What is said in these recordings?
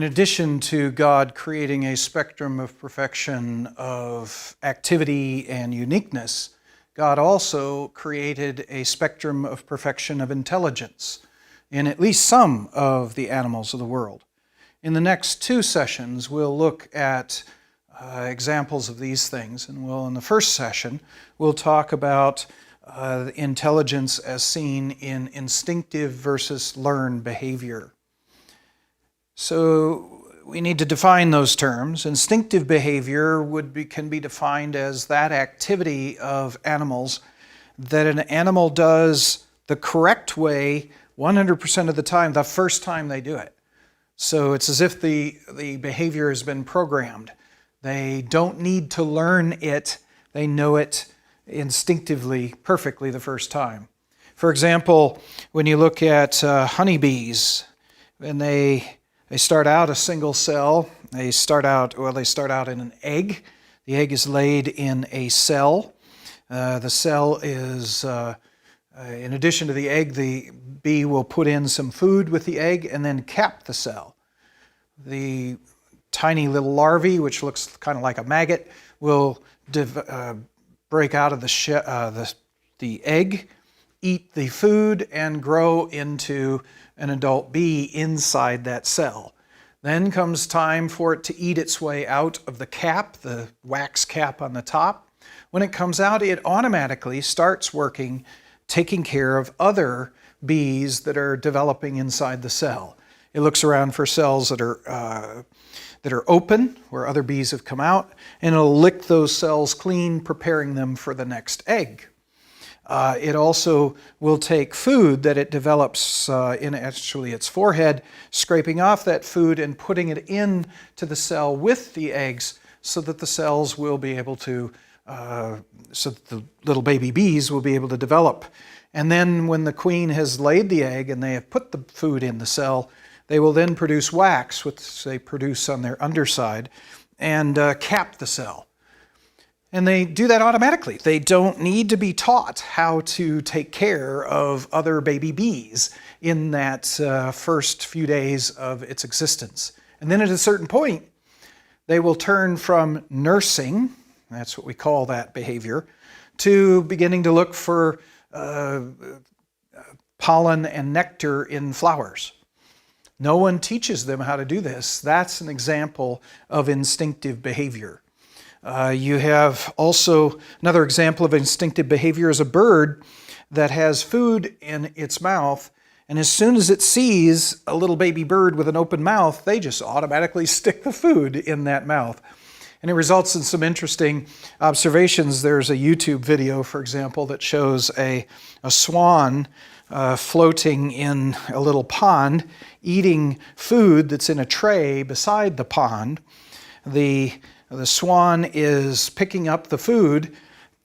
In addition to God creating a spectrum of perfection of activity and uniqueness, God also created a spectrum of perfection of intelligence in at least some of the animals of the world. In the next two sessions, we'll look at examples of these things, and in the first session, we'll talk about intelligence as seen in instinctive versus learned behavior. So we need to define those terms. Instinctive behavior can be defined as that activity of animals that an animal does the correct way 100% of the time, the first time they do it. So it's as if the behavior has been programmed. They don't need to learn it. They know it instinctively, perfectly the first time. For example, when you look at honeybees, when they start out a single cell. They start out in an egg. The egg is laid in a cell. The cell is, in addition to the egg, the bee will put in some food with the egg and then cap the cell. The tiny little larvae, which looks kind of like a maggot, will break out of the egg, eat the food, and grow into an adult bee inside that cell. Then comes time for it to eat its way out of the cap, the wax cap on the top. When it comes out, it automatically starts working, taking care of other bees that are developing inside the cell. It looks around for cells that are open, where other bees have come out, and it'll lick those cells clean, preparing them for the next egg. It also will take food that it develops in actually its forehead, scraping off that food and putting it into the cell with the eggs so that the cells will be able to, so that the little baby bees will be able to develop. And then when the queen has laid the egg and they have put the food in the cell, they will then produce wax, which they produce on their underside, and cap the cell. And they do that automatically. They don't need to be taught how to take care of other baby bees in that first few days of its existence. And then at a certain point, they will turn from nursing, that's what we call that behavior, to beginning to look for pollen and nectar in flowers. No one teaches them how to do this. That's an example of instinctive behavior. You have also another example of instinctive behavior is a bird that has food in its mouth, and as soon as it sees a little baby bird with an open mouth, they just automatically stick the food in that mouth. And it results in some interesting observations. There's a YouTube video, for example, that shows a swan floating in a little pond, eating food that's in a tray beside the pond. The swan is picking up the food.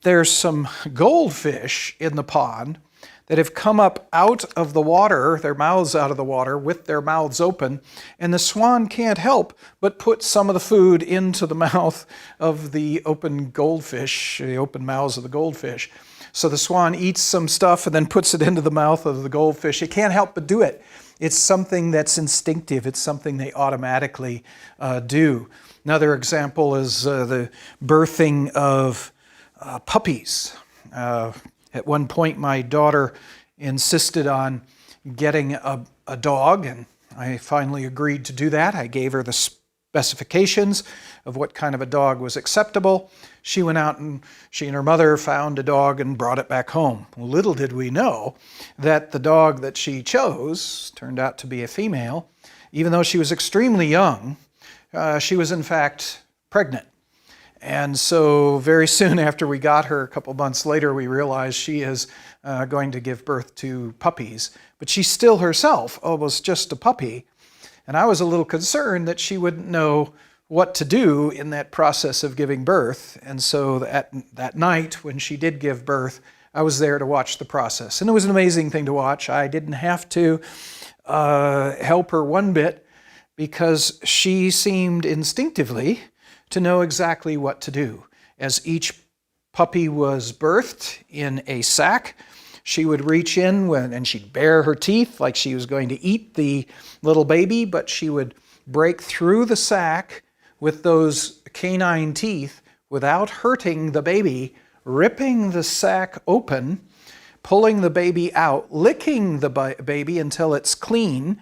There's some goldfish in the pond that have come up out of the water, their mouths out of the water with their mouths open, and the swan can't help but put some of the food into the mouth of the open goldfish, the open mouths of the goldfish. So the swan eats some stuff and then puts it into the mouth of the goldfish. It can't help but do it. It's something that's instinctive. It's something they automatically do. Another example is the birthing of puppies. At one point, my daughter insisted on getting a dog, and I finally agreed to do that. I gave her the specifications of what kind of a dog was acceptable. She went out and she and her mother found a dog and brought it back home. Little did we know that the dog that she chose turned out to be a female. Even though she was extremely young, she was in fact pregnant. And so very soon after we got her, a couple months later, we realized she is going to give birth to puppies. But she's still herself almost just a puppy. And I was a little concerned that she wouldn't know what to do in that process of giving birth. And so that night when she did give birth, I was there to watch the process. And it was an amazing thing to watch. I didn't have to help her one bit because she seemed instinctively to know exactly what to do. As each puppy was birthed in a sack, she would reach in and she'd bare her teeth like she was going to eat the little baby, but she would break through the sac with those canine teeth without hurting the baby, ripping the sac open, pulling the baby out, licking the baby until it's clean,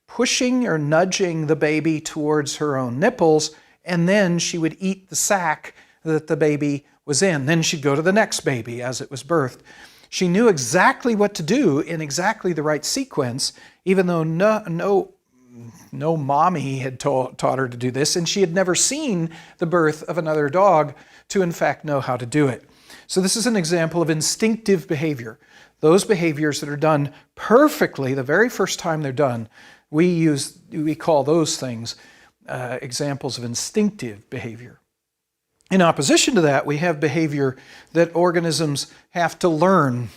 pushing or nudging the baby towards her own nipples, and then she would eat the sac that the baby was in. Then she'd go to the next baby as it was birthed. She knew exactly what to do in exactly the right sequence, even though no mommy had taught her to do this, and she had never seen the birth of another dog to in fact know how to do it. So this is an example of instinctive behavior. Those behaviors that are done perfectly the very first time they're done, we call those things examples of instinctive behavior. In opposition to that, we have behavior that organisms have to learn.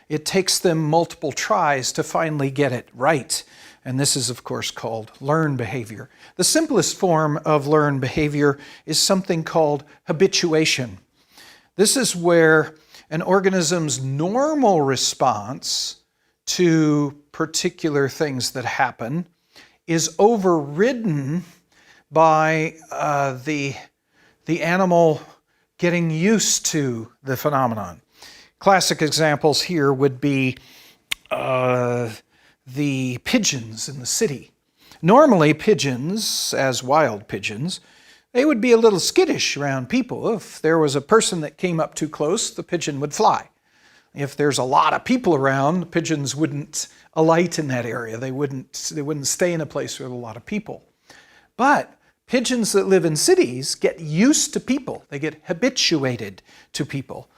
It takes them multiple tries to finally get it right. And this is, of course, called learned behavior. The simplest form of learned behavior is something called habituation. This is where an organism's normal response to particular things that happen is overridden by the animal getting used to the phenomenon. Classic examples here would be the pigeons in the city. Normally, pigeons, as wild pigeons, they would be a little skittish around people. If there was a person that came up too close, the pigeon would fly. If there's a lot of people around, pigeons wouldn't alight in that area. They wouldn't stay in a place with a lot of people. But pigeons that live in cities get used to people. They get habituated to people.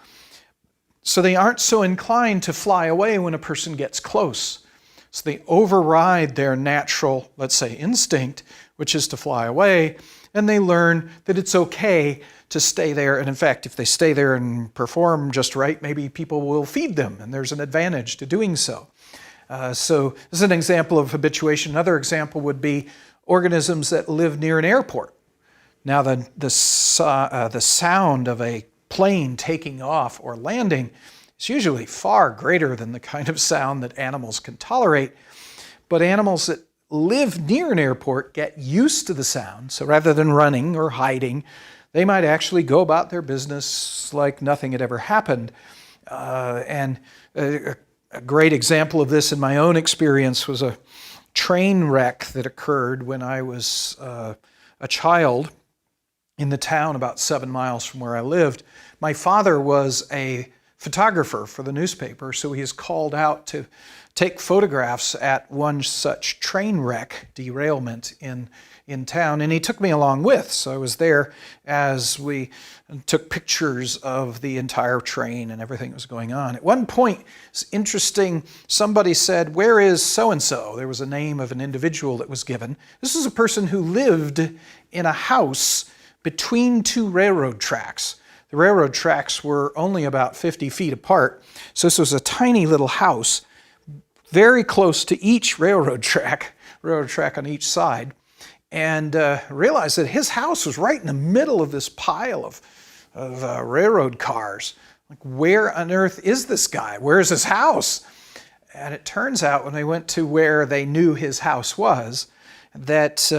So they aren't so inclined to fly away when a person gets close. So they override their natural, let's say, instinct, which is to fly away, and they learn that it's okay to stay there. And in fact, if they stay there and perform just right, maybe people will feed them, and there's an advantage to doing so. So this is an example of habituation. Another example would be organisms that live near an airport. Now, the sound of a plane taking off or landing is usually far greater than the kind of sound that animals can tolerate. But animals that live near an airport get used to the sound. So rather than running or hiding, they might actually go about their business like nothing had ever happened. And a great example of this in my own experience was a train wreck that occurred when I was a child in the town about 7 miles from where I lived. My father was a photographer for the newspaper, so he is called out to take photographs at one such train wreck derailment in town, and he took me along with. So I was there as we took pictures of the entire train and everything that was going on. At one point, it's interesting, somebody said, "Where is so-and-so?" There was a name of an individual that was given. This is a person who lived in a house between two railroad tracks. The railroad tracks were only about 50 feet apart, so this was a tiny little house, very close to each railroad track on each side, and realized that his house was right in the middle of this pile of railroad cars. Like, where on earth is this guy? Where is his house? And it turns out when they went to where they knew his house was, that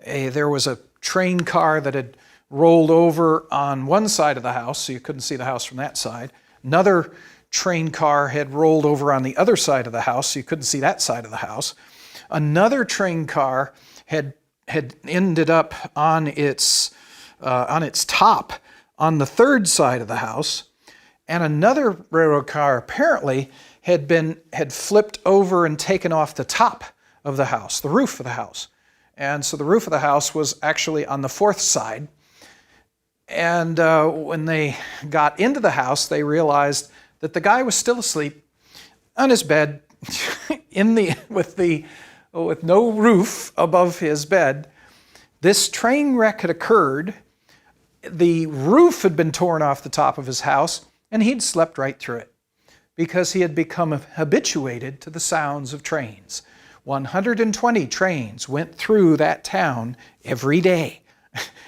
there was a train car that had rolled over on one side of the house, so you couldn't see the house from that side. Another train car had rolled over on the other side of the house, so you couldn't see that side of the house. Another train car had ended up on its top on the third side of the house, and another railroad car apparently had flipped over and taken off the top of the house, the roof of the house. And so the roof of the house was actually on the fourth side. And when they got into the house, they realized that the guy was still asleep on his bed with no roof above his bed. This train wreck had occurred. The roof had been torn off the top of his house, and he'd slept right through it because he had become habituated to the sounds of trains. 120 trains went through that town every day.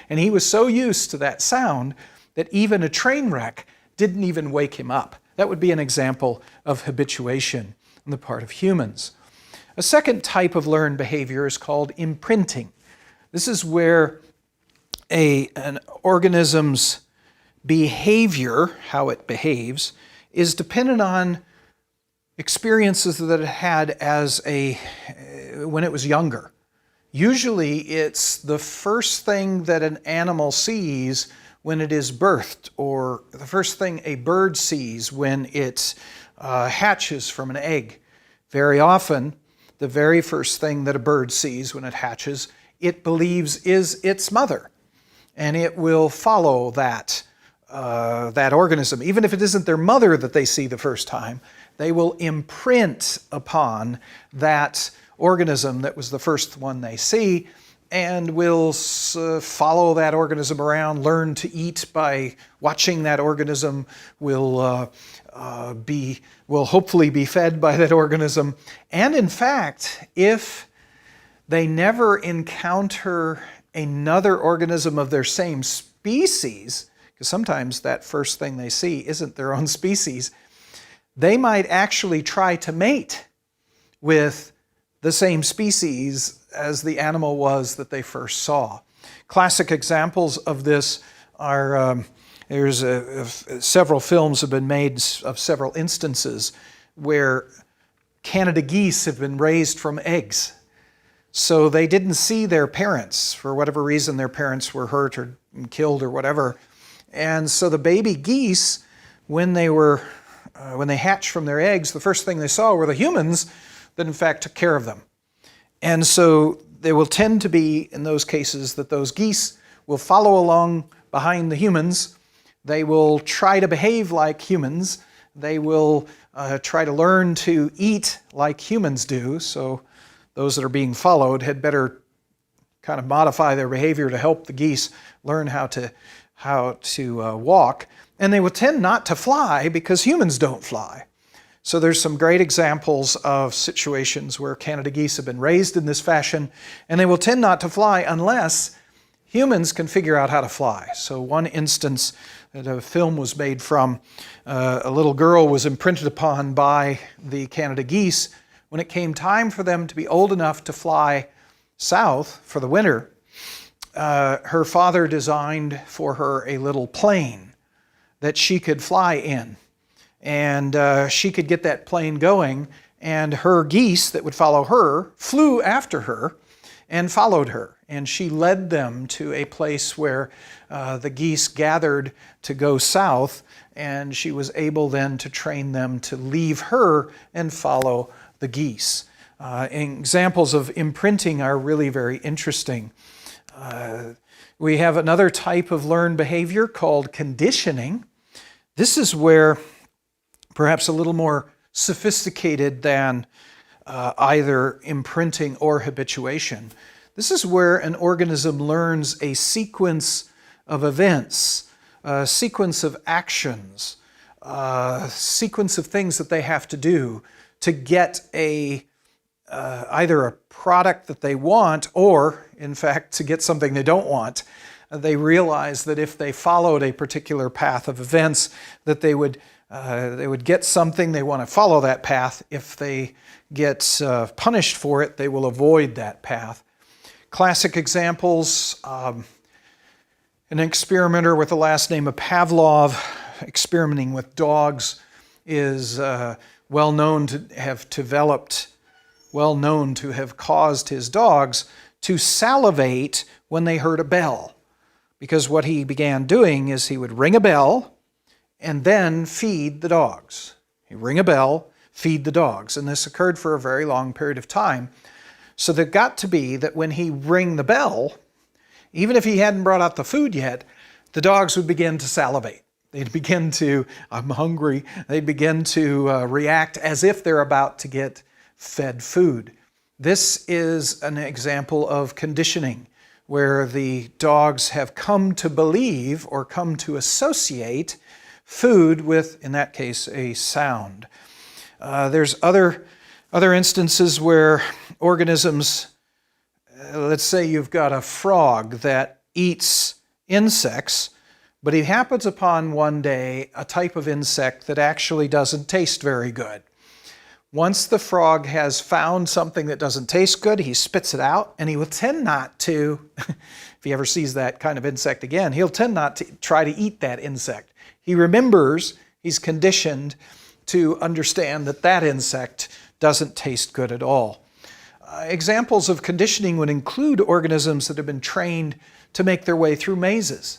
And he was so used to that sound that even a train wreck didn't even wake him up. That would be an example of habituation on the part of humans. A second type of learned behavior is called imprinting. This is where an organism's behavior, how it behaves, is dependent on experiences that it had when it was younger. Usually it's the first thing that an animal sees when it is birthed, or the first thing a bird sees when it hatches from an egg. Very often, the very first thing that a bird sees when it hatches, it believes is its mother. And it will follow that organism. Even if it isn't their mother that they see the first time, they will imprint upon that organism that was the first one they see, and will follow that organism around, learn to eat by watching that organism, will hopefully be fed by that organism. And in fact, if they never encounter another organism of their same species, because sometimes that first thing they see isn't their own species, they might actually try to mate with the same species as the animal was that they first saw. Classic examples of this are, several films have been made of several instances where Canada geese have been raised from eggs. So they didn't see their parents. For whatever reason, their parents were hurt or killed or whatever. And so the baby geese, when they hatched from their eggs, the first thing they saw were the humans that in fact took care of them. And so there will tend to be, in those cases, that those geese will follow along behind the humans. They will try to behave like humans. They will try to learn to eat like humans do. So those that are being followed had better kind of modify their behavior to help the geese learn how to walk. And they will tend not to fly because humans don't fly. So there's some great examples of situations where Canada geese have been raised in this fashion, and they will tend not to fly unless humans can figure out how to fly. So one instance that a film was made from, a little girl was imprinted upon by the Canada geese. When it came time for them to be old enough to fly south for the winter, her father designed for her a little plane that she could fly in. And she could get that plane going, and her geese that would follow her flew after her and followed her. And she led them to a place where the geese gathered to go south, and she was able then to train them to leave her and follow the geese. Examples of imprinting are really very interesting. We have another type of learned behavior called conditioning. This is where perhaps a little more sophisticated than either imprinting or habituation. This is where an organism learns a sequence of events, a sequence of actions, a sequence of things that they have to do to get either a product that they want or, in fact, to get something they don't want. They realize that if they followed a particular path of events, that they would get something. They want to follow that path. If they get punished for it, they will avoid that path. Classic examples, an experimenter with the last name of Pavlov experimenting with dogs is well known to have caused his dogs to salivate when they heard a bell. Because what he began doing is he would ring a bell and then feed the dogs. He'd ring a bell, feed the dogs. And this occurred for a very long period of time. So there got to be that when he rang the bell, even if he hadn't brought out the food yet, the dogs would begin to salivate. They'd begin to, I'm hungry, they'd begin to react as if they're about to get fed food. This is an example of conditioning, where the dogs have come to believe or come to associate food with, in that case, a sound. There's other instances where organisms, let's say you've got a frog that eats insects, but he happens upon one day a type of insect that actually doesn't taste very good. Once the frog has found something that doesn't taste good, he spits it out, and he will tend not to, if he ever sees that kind of insect again, he'll tend not to try to eat that insect. He remembers, he's conditioned to understand that that insect doesn't taste good at all. Examples of conditioning would include organisms that have been trained to make their way through mazes.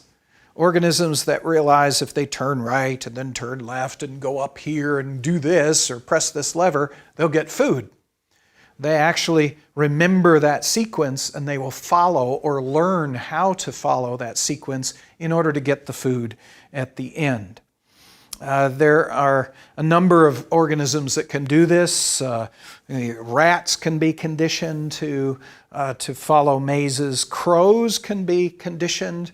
Organisms that realize if they turn right and then turn left and go up here and do this or press this lever, they'll get food. They actually remember that sequence and they will follow or learn how to follow that sequence in order to get the food at the end. There are a number of organisms that can do this. Rats can be conditioned to follow mazes. Crows can be conditioned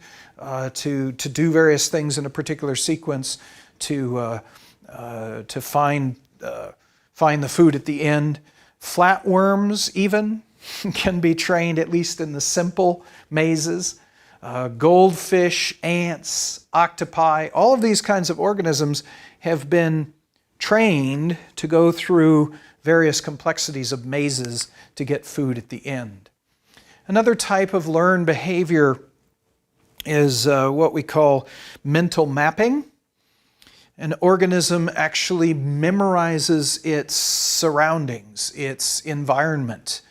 to do various things in a particular sequence to find the food at the end. Flatworms even can be trained, at least in the simple mazes. Goldfish, ants, octopi, all of these kinds of organisms have been trained to go through various complexities of mazes to get food at the end. Another type of learned behavior is what we call mental mapping. An organism actually memorizes its surroundings, its environment,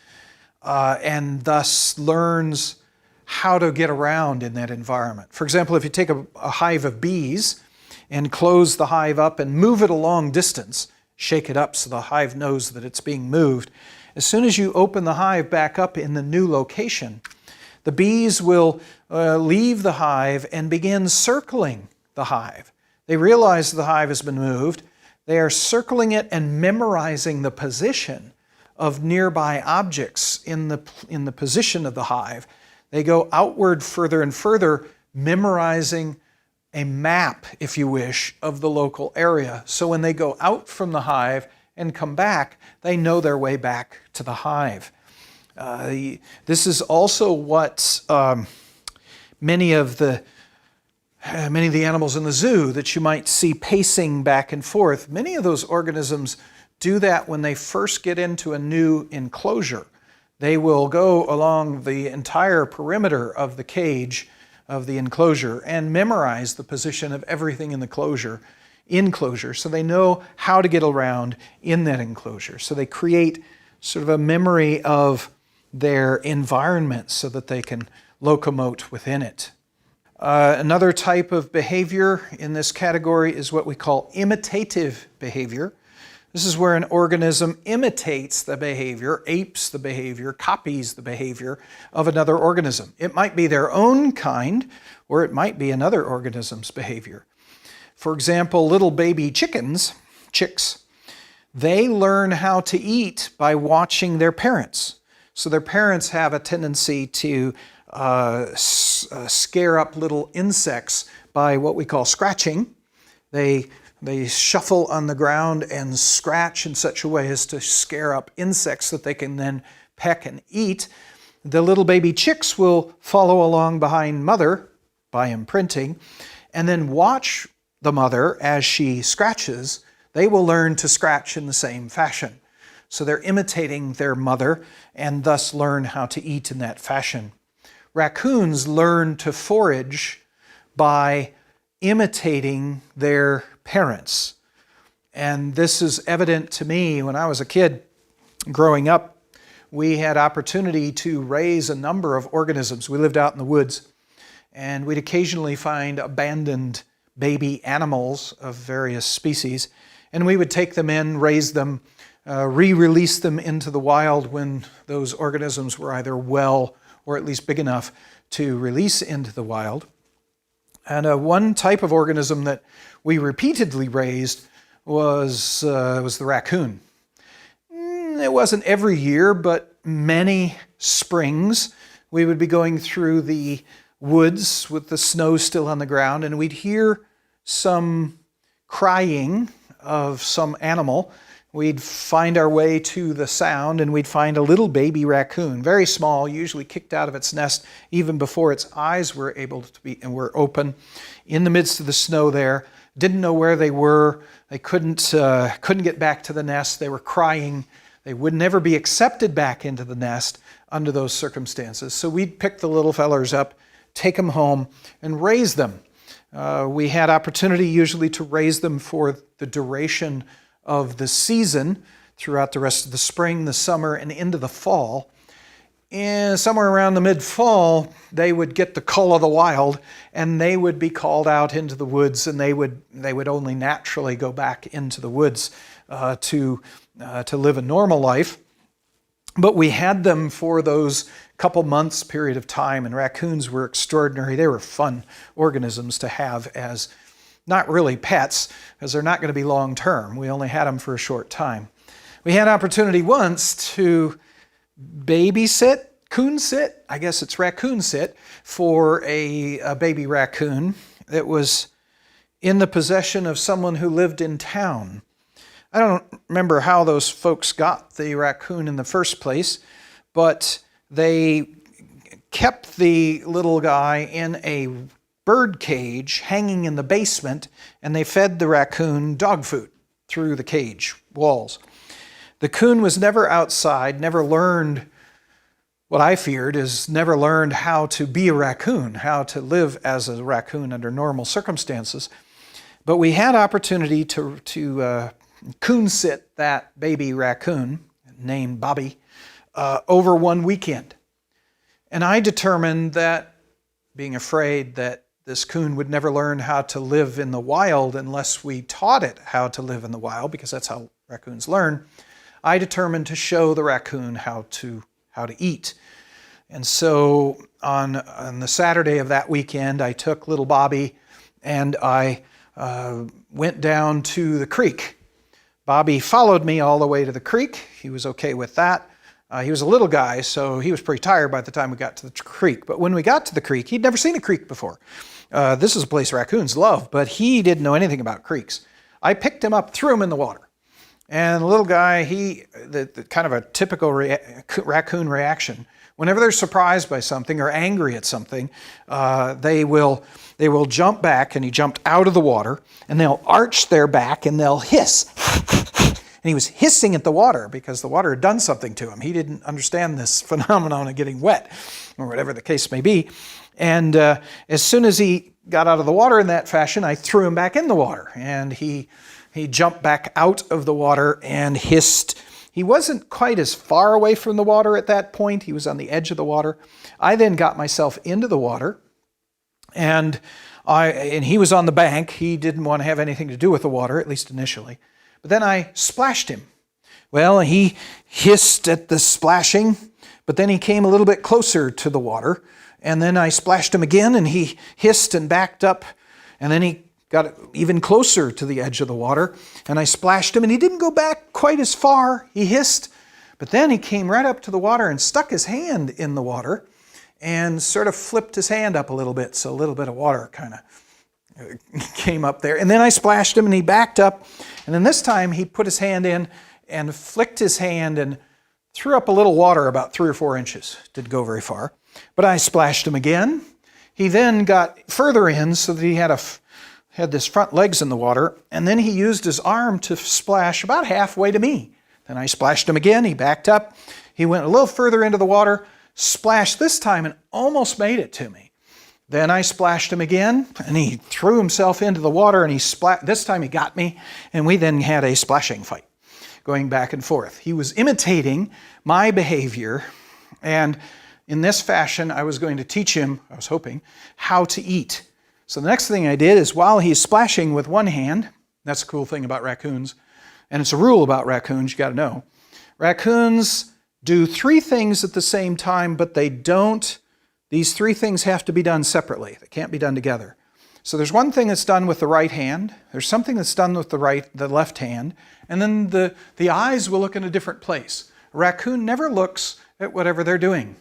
and thus learns how to get around in that environment. For example, if you take a hive of bees and close the hive up and move it a long distance, shake it up so the hive knows that it's being moved, as soon as you open the hive back up in the new location, the bees will leave the hive and begin circling the hive. They realize the hive has been moved. They are circling it and memorizing the position of nearby objects in the position of the hive. They go outward further and further, memorizing a map, if you wish, of the local area. So when they go out from the hive and come back, they know their way back to the hive. This is also what many of the animals in the zoo that you might see pacing back and forth, many of those organisms do that when they first get into a new enclosure. They will go along the entire perimeter of the cage, of the enclosure, and memorize the position of everything in the enclosure, so they know how to get around in that enclosure. So they create sort of a memory of their environment so that they can locomote within it. Another type of behavior in this category is what we call imitative behavior. This is where an organism imitates the behavior, apes the behavior, copies the behavior of another organism. It might be their own kind, or it might be another organism's behavior. For example, little baby chicks, they learn how to eat by watching their parents. So their parents have a tendency to scare up little insects by what we call scratching. They shuffle on the ground and scratch in such a way as to scare up insects that they can then peck and eat. The little baby chicks will follow along behind mother by imprinting and then watch the mother as she scratches. They will learn to scratch in the same fashion. So they're imitating their mother and thus learn how to eat in that fashion. Raccoons learn to forage by imitating their parents. And this is evident to me when I was a kid growing up. We had opportunity to raise a number of organisms. We lived out in the woods, and we'd occasionally find abandoned baby animals of various species, and we would take them in, raise them, re-release them into the wild when those organisms were either well or at least big enough to release into the wild. And one type of organism that we repeatedly raised was the raccoon. It wasn't every year, but many springs we would be going through the woods with the snow still on the ground, and we'd hear some crying of some animal. We'd find our way to the sound and we'd find a little baby raccoon, very small, usually kicked out of its nest even before its eyes were able to be and were open, in the midst of the snow there, didn't know where they were. They couldn't get back to the nest. They were crying. They would never be accepted back into the nest under those circumstances. So we'd pick the little fellers up, take them home, and raise them. We had opportunity usually to raise them for the duration of the season, throughout the rest of the spring, the summer, and into the fall. And somewhere around the mid-fall, they would get the call of the wild, and they would be called out into the woods, and they would only naturally go back into the woods to live a normal life. But we had them for those couple months period of time, and raccoons were extraordinary. They were fun organisms to have as not really pets, because they're not going to be long-term. We only had them for a short time. We had opportunity once to babysit, coon sit, I guess it's raccoon sit, for a baby raccoon that was in the possession of someone who lived in town. I don't remember how those folks got the raccoon in the first place, but they kept the little guy in a bird cage hanging in the basement, and they fed the raccoon dog food through the cage walls. The coon was never outside, never learned, what I feared is never learned how to be a raccoon, how to live as a raccoon under normal circumstances. But we had opportunity to coon sit that baby raccoon, named Bobby, over one weekend. And I determined that, being afraid that this coon would never learn how to live in the wild unless we taught it how to live in the wild, because that's how raccoons learn, I determined to show the raccoon how to eat. And so on the Saturday of that weekend, I took little Bobby and I went down to the creek. Bobby followed me all the way to the creek. He was okay with that. He was a little guy, so he was pretty tired by the time we got to the creek. But when we got to the creek, he'd never seen a creek before. This is a place raccoons love, but he didn't know anything about creeks. I picked him up, threw him in the water. And the little guy, the kind of a typical raccoon reaction, whenever they're surprised by something or angry at something, they will jump back, and he jumped out of the water, and they'll arch their back and they'll hiss. And he was hissing at the water because the water had done something to him. He didn't understand this phenomenon of getting wet, or whatever the case may be. And as soon as he got out of the water in that fashion, I threw him back in the water, and he jumped back out of the water and hissed. He wasn't quite as far away from the water at that point. He was on the edge of the water. I then got myself into the water, and he was on the bank. He didn't want to have anything to do with the water, at least initially. But then I splashed him. Well, he hissed at the splashing, but then he came a little bit closer to the water, and then I splashed him again, and he hissed and backed up, and then he got even closer to the edge of the water, and I splashed him, and he didn't go back quite as far. He hissed, but then he came right up to the water and stuck his hand in the water and sort of flipped his hand up a little bit, so a little bit of water kind of came up there. And then I splashed him, and he backed up, and then this time he put his hand in and flicked his hand and threw up a little water about 3 or 4 inches. Didn't go very far. But I splashed him again. He then got further in so that he had his front legs in the water, and then he used his arm to splash about halfway to me. Then I splashed him again. He backed up. He went a little further into the water, splashed this time, and almost made it to me. Then I splashed him again, and he threw himself into the water, and this time he got me, and we then had a splashing fight, going back and forth. He was imitating my behavior, and in this fashion, I was going to teach him, I was hoping, how to eat. So the next thing I did is, while he's splashing with one hand, that's the cool thing about raccoons, and it's a rule about raccoons, you got to know. Raccoons do 3 things at the same time, but these 3 things have to be done separately. They can't be done together. So there's one thing that's done with the right hand, there's something that's done with the left hand, and then the eyes will look in a different place. A raccoon never looks at whatever they're doing.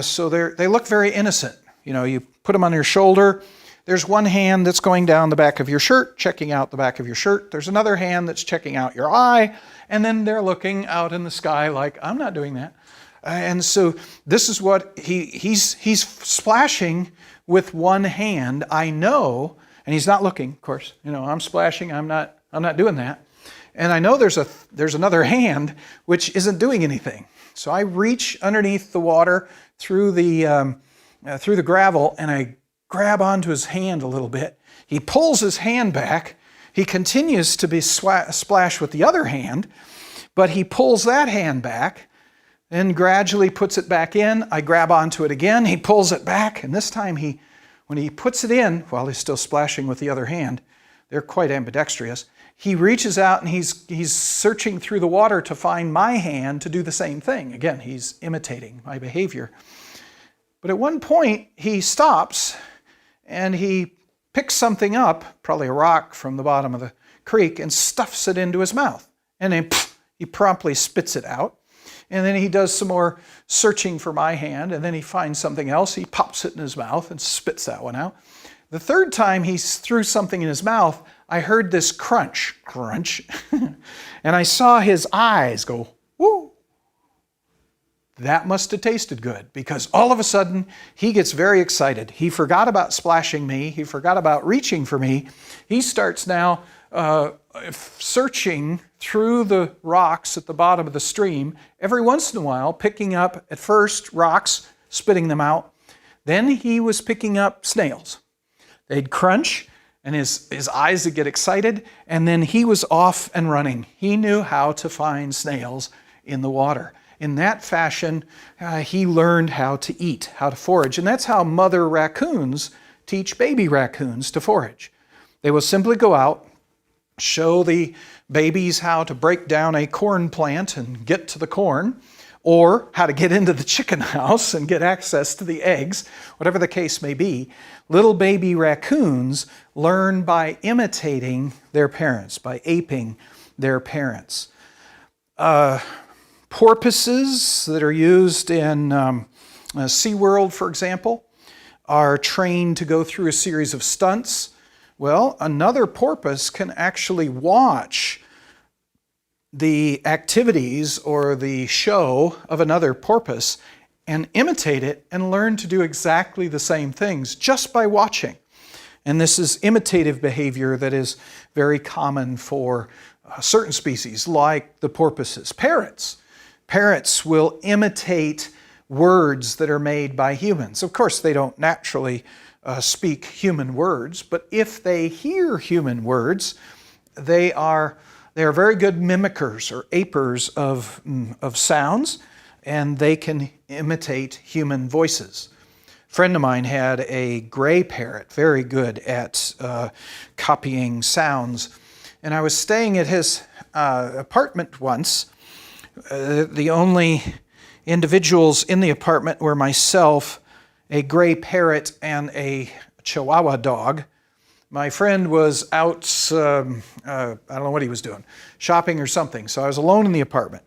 So they look very innocent. You know, you put them on your shoulder. There's one hand that's going down the back of your shirt, checking out the back of your shirt. There's another hand that's checking out your eye. And then they're looking out in the sky like, I'm not doing that. And so this is what he's splashing with one hand. I know And he's not looking, of course. I'm splashing, I'm not doing that. And I know there's another hand which isn't doing anything. So I reach underneath the water through the gravel, and I grab onto his hand a little bit. He pulls his hand back. He continues to be splashed with the other hand, but he pulls that hand back and gradually puts it back in. I grab onto it again. He pulls it back, and this time when he puts it in, while he's still splashing with the other hand, they're quite ambidextrous, he reaches out and he's searching through the water to find my hand to do the same thing. Again, he's imitating my behavior. But at one point, he stops and he picks something up, probably a rock from the bottom of the creek, and stuffs it into his mouth. And then he promptly spits it out. And then he does some more searching for my hand, and then he finds something else. He pops it in his mouth and spits that one out. The third time he threw something in his mouth, I heard this crunch, and I saw his eyes go, whoo. That must have tasted good, because all of a sudden he gets very excited. He forgot about splashing me. He forgot about reaching for me. He starts now searching through the rocks at the bottom of the stream, every once in a while picking up at first rocks, spitting them out. Then he was picking up snails. They'd crunch, and his eyes would get excited, and then he was off and running. He knew how to find snails in the water. In that fashion, he learned how to eat, how to forage. And that's how mother raccoons teach baby raccoons to forage. They will simply go out, show the babies how to break down a corn plant and get to the corn, or how to get into the chicken house and get access to the eggs, whatever the case may be. Little baby raccoons learn by imitating their parents, by aping their parents. Porpoises that are used in SeaWorld, for example, are trained to go through a series of stunts. Well, another porpoise can actually watch the activities or the show of another porpoise and imitate it and learn to do exactly the same things just by watching. And this is imitative behavior that is very common for certain species, like the porpoises. Parrots will imitate words that are made by humans. Of course, they don't naturally speak human words, but if they hear human words, they are very good mimickers or apers of sounds, and they can imitate human voices. A friend of mine had a gray parrot, very good at copying sounds, and I was staying at his apartment once. The only individuals in the apartment were myself, a gray parrot, and a Chihuahua dog. My friend was out, I don't know what he was doing, shopping or something, so I was alone in the apartment.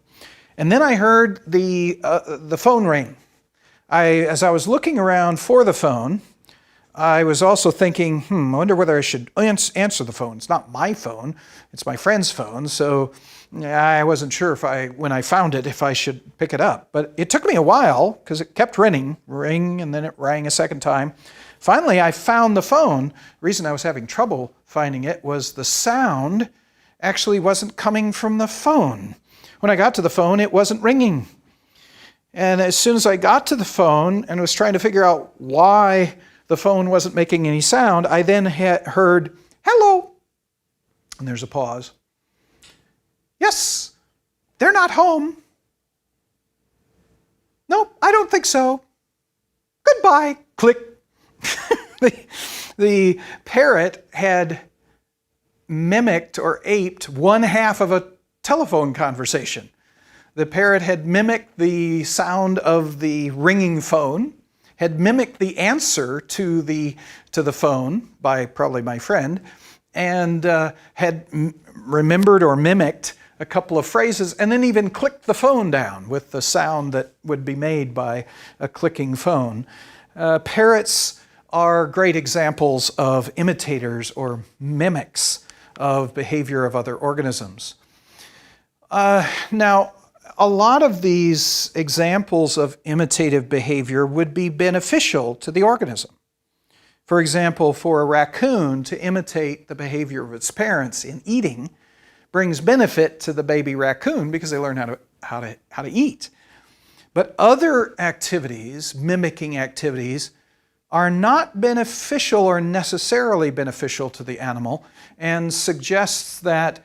And then I heard the phone ring. As I was looking around for the phone, I was also thinking, I wonder whether I should answer the phone. It's not my phone, it's my friend's phone, so I wasn't sure when I found it, if I should pick it up. But it took me a while, because it kept ring, and then it rang a second time. Finally, I found the phone. The reason I was having trouble finding it was the sound actually wasn't coming from the phone. When I got to the phone, it wasn't ringing. And as soon as I got to the phone and was trying to figure out why the phone wasn't making any sound, I then heard, "Hello." And there's a pause. "Yes, they're not home." "Nope, I don't think so. Goodbye." Click. The parrot had mimicked or aped one half of a telephone conversation. The parrot had mimicked the sound of the ringing phone, had mimicked the answer to the phone by probably my friend, and had remembered or mimicked a couple of phrases, and then even clicked the phone down with the sound that would be made by a clicking phone. Parrots are great examples of imitators or mimics of behavior of other organisms. Now, a lot of these examples of imitative behavior would be beneficial to the organism. For example, for a raccoon to imitate the behavior of its parents in eating brings benefit to the baby raccoon because they learn how to eat. But other activities, mimicking activities, are not beneficial or necessarily beneficial to the animal, and suggests that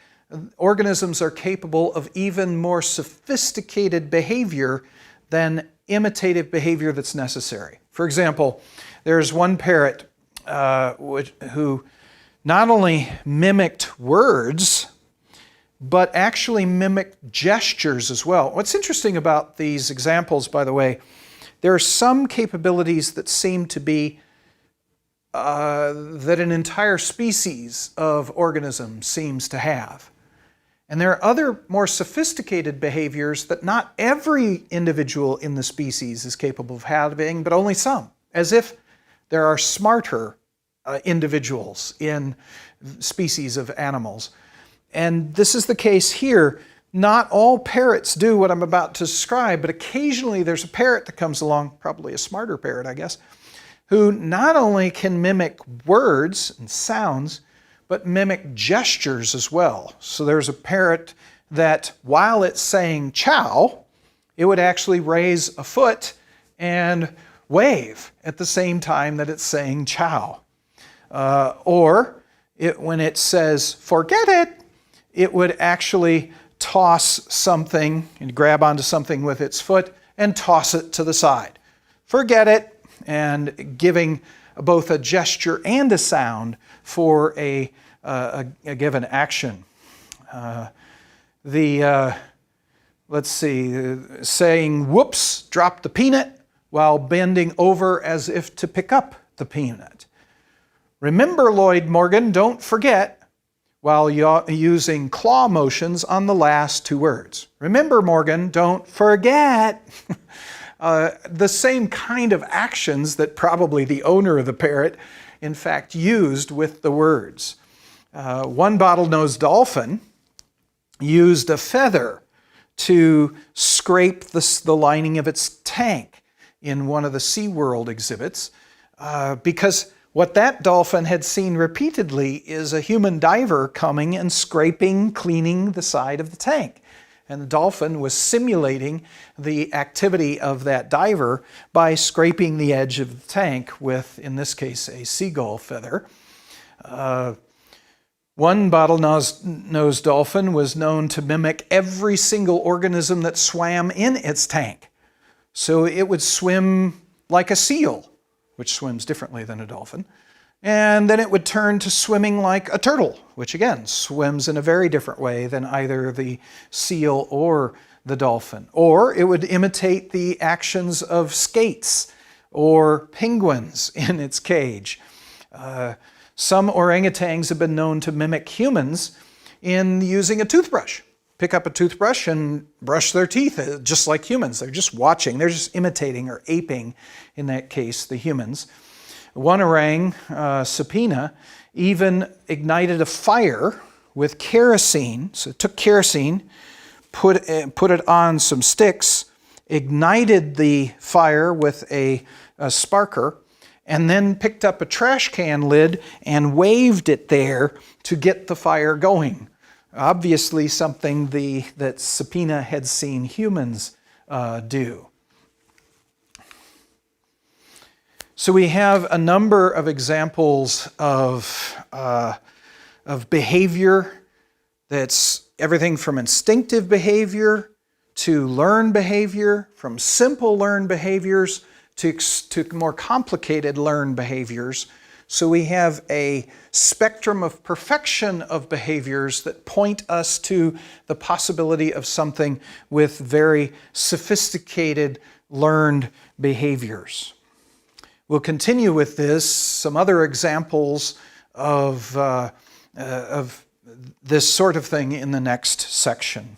organisms are capable of even more sophisticated behavior than imitative behavior that's necessary. For example, there's one parrot who not only mimicked words, but actually mimicked gestures as well. What's interesting about these examples, by the way, there are some capabilities that seem to be that an entire species of organism seems to have. And there are other more sophisticated behaviors that not every individual in the species is capable of having, but only some, as if there are smarter individuals in species of animals. And this is the case here. Not all parrots do what I'm about to describe, but occasionally there's a parrot that comes along, probably a smarter parrot, I guess, who not only can mimic words and sounds, but mimic gestures as well. So there's a parrot that, while it's saying chow, it would actually raise a foot and wave at the same time that it's saying chow. When it says forget it, it would actually toss something and grab onto something with its foot and toss it to the side. Forget it, and giving both a gesture and a sound for a given action. Saying whoops, drop the peanut, while bending over as if to pick up the peanut. Remember, Lloyd Morgan, don't forget, while using claw motions on the last two words. Remember, Morgan, don't forget. The same kind of actions that probably the owner of the parrot, in fact, used with the words. One bottlenose dolphin used a feather to scrape the lining of its tank in one of the SeaWorld exhibits because what that dolphin had seen repeatedly is a human diver coming and scraping, cleaning the side of the tank. And the dolphin was simulating the activity of that diver by scraping the edge of the tank with, in this case, a seagull feather. One bottlenose dolphin was known to mimic every single organism that swam in its tank. So it would swim like a seal, which swims differently than a dolphin. And then it would turn to swimming like a turtle, which again swims in a very different way than either the seal or the dolphin. Or it would imitate the actions of skates or penguins in its cage. Some orangutans have been known to mimic humans in using a toothbrush. Pick up a toothbrush and brush their teeth just like humans. They're just watching. They're just imitating or aping, in that case, the humans. One orang, Subpoena, even ignited a fire with kerosene. So it took kerosene, put it on some sticks, ignited the fire with a sparker, and then picked up a trash can lid and waved it there to get the fire going. Obviously something that Subpoena had seen humans do. So we have a number of examples of behavior that's everything from instinctive behavior to learned behavior, from simple learned behaviors to more complicated learned behaviors. So we have a spectrum of perfection of behaviors that point us to the possibility of something with very sophisticated learned behaviors. We'll continue with this, some other examples of this sort of thing in the next section.